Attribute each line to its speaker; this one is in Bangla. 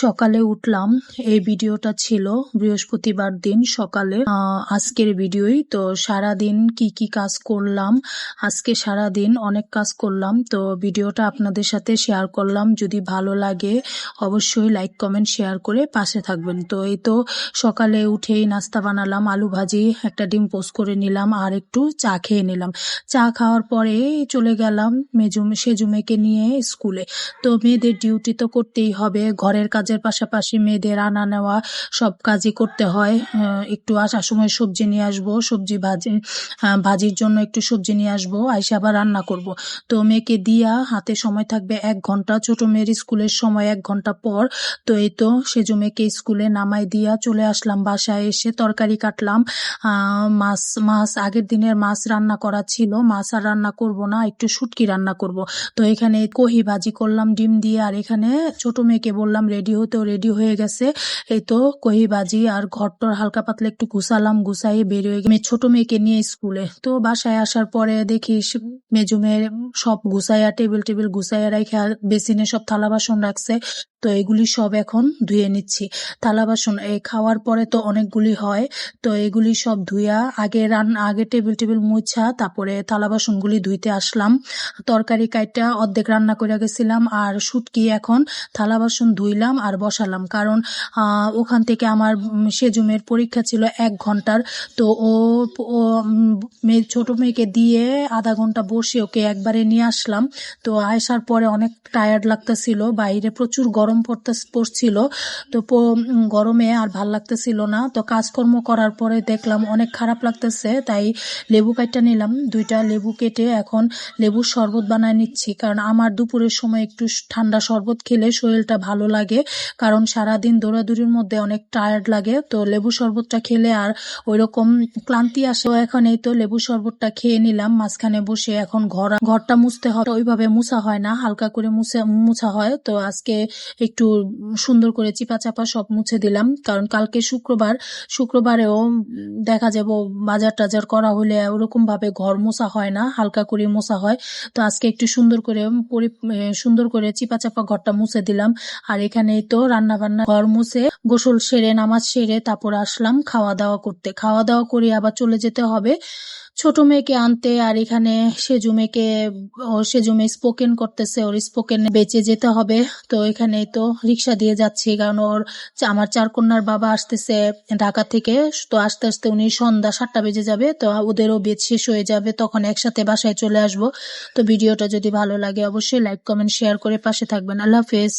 Speaker 1: সকালে উঠলাম। এই ভিডিওটা ছিল বৃহস্পতিবার দিন সকালে আজকের ভিডিওই। তো সারাদিন কি কি কাজ করলাম, আজকে সারাদিন অনেক কাজ করলাম, তো ভিডিওটা আপনাদের সাথে শেয়ার করলাম। যদি ভালো লাগে অবশ্যই লাইক কমেন্ট শেয়ার করে পাশে থাকবেন। তো এই তো সকালে উঠেই নাস্তা বানালাম, আলু ভাজি, একটা ডিম পোস্ট করে নিলাম আর একটু চা খেয়ে নিলাম। চা খাওয়ার পরে চলে গেলাম সেজুমেকে নিয়ে স্কুলে। তো মেয়েদের ডিউটি তো করতেই হবে, ঘরের কাজের পাশাপাশি মেয়েদের আনা নেওয়া সব কাজই করতে হয়। একটু আসার সময় সবজি নিয়ে আসবো, ভাজির জন্য একটু সবজি নিয়ে আসবো, আইসা আবার রান্না করব। তো মেয়েকে দিয়া হাতে সময় থাকবে 1 ঘন্টা, ছোট মেয়ের স্কুলের সময় 1 ঘন্টা পর। তো এই তো সেজো মেয়েকে স্কুলে নামাই দিয়া চলে আসলাম বাসায়। এসে তরকারি কাটলাম, মাছ আগের দিনের মাছ রান্না করা ছিল, মাছ আর রান্না করব না, একটু শুটকি রান্না করব। তো এখানে কহি ভাজি করলাম ডিম দিয়ে, আর এখানে ছোট মেয়েকে বললাম রেডি হতে, রেডি হয়ে গেছে। এই তো কহি ভাজি আর ঘরটর হালকা পাতলা একটু গুছাইয়ে বের হয়ে গেছে ছোট মেয়েকে নিয়ে স্কুলে। তো বাসায় আসার পরে দেখি মেজো মেয়ের সব গুছাইয়া টেবিল গুছাইয়া রাখা, বেসিনে সব থালা বাসন রাখছে। তো এগুলি সব এখন ধুয়ে নিচ্ছি। থালা বাসন এই খাওয়ার পরে তো অনেকগুলি হয়, তো এগুলি সব ধুইয়া আগে টেবিল মুছা তারপরে থালা বাসনগুলি ধুইতে আসলাম। তরকারি কাইটা অর্ধেক রান্না করে গেছিলাম, আর শুটকি এখন থালা বাসন ধুইলাম আর বসালাম। কারণ ওখান থেকে আমার সেজুমের পরীক্ষা ছিল 1 ঘন্টার। তো ও ছোট মেয়েকে দিয়ে আধা ঘন্টা বসে ওকে একবারে নিয়ে আসলাম। তো আসার পরে অনেক টায়ার্ড লাগতেছিল, বাইরে প্রচুর গরম পড়ছিল। তো গরমে আর ভাল লাগতেছিল না। তো কাজকর্ম করার পরে দেখলাম অনেক খারাপ লাগতেছে, তাই লেবু কাটটা নিলাম। 2টা লেবু কেটে এখন লেবুর শরবত বানায় নিচ্ছি। কারণ আমার দুপুরের সময় একটু ঠান্ডা শরবত খেলে শরীরটা ভালো লাগে, কারণ সারাদিন দৌড়াদৌড়ির মধ্যে অনেক টায়ার্ড লাগে। তো লেবু শরবতটা খেলে আর ওইরকম ক্লান্তি আসে। এখন এই তো লেবু শরবতটা খেয়ে নিলাম। মাঝখানে বসে এখন ঘরটা মুছতে হয়, ওইভাবে মুছা হয় না, হালকা করে মুছা হয়। তো আজকে একটু সুন্দর করে চিপা চাপা সব মুছে দিলাম, কারণ কালকে শুক্রবারেও দেখা যাবো বাজার টাজার করা হলে ওরকম ভাবে ঘর মোছা হয় না, হালকা করে মোছা হয়। তো আজকে একটু সুন্দর করে চিপা চাপা ঘরটা মুছে দিলাম। আর এখানে তো রান্না বান্না, ঘর মুছে গোসল সেরে নামাজ সেরে তারপর আসলাম খাওয়া দাওয়া করতে। খাওয়া দাওয়া করে আবার চলে যেতে হবে ছোট মেয়েকে আনতে। আর এখানে সেজু মেয়ে স্পোকেন করতেছে, ওর স্পোকেন বেঁচে যেতে হবে। তো এখানে তো রিক্সা দিয়ে যাচ্ছি, কারণ আমার 4 কন্যার বাবা আসতেছে ঢাকা থেকে। তো আস্তে আস্তে উনি সন্ধ্যা 7টা বেজে যাবে, তো ওদেরও বেচ শেষ হয়ে যাবে, তখন একসাথে বাসায় চলে আসবো। তো ভিডিওটা যদি ভালো লাগে অবশ্যই লাইক কমেন্ট শেয়ার করে পাশে থাকবেন। আল্লাহ হাফেজ।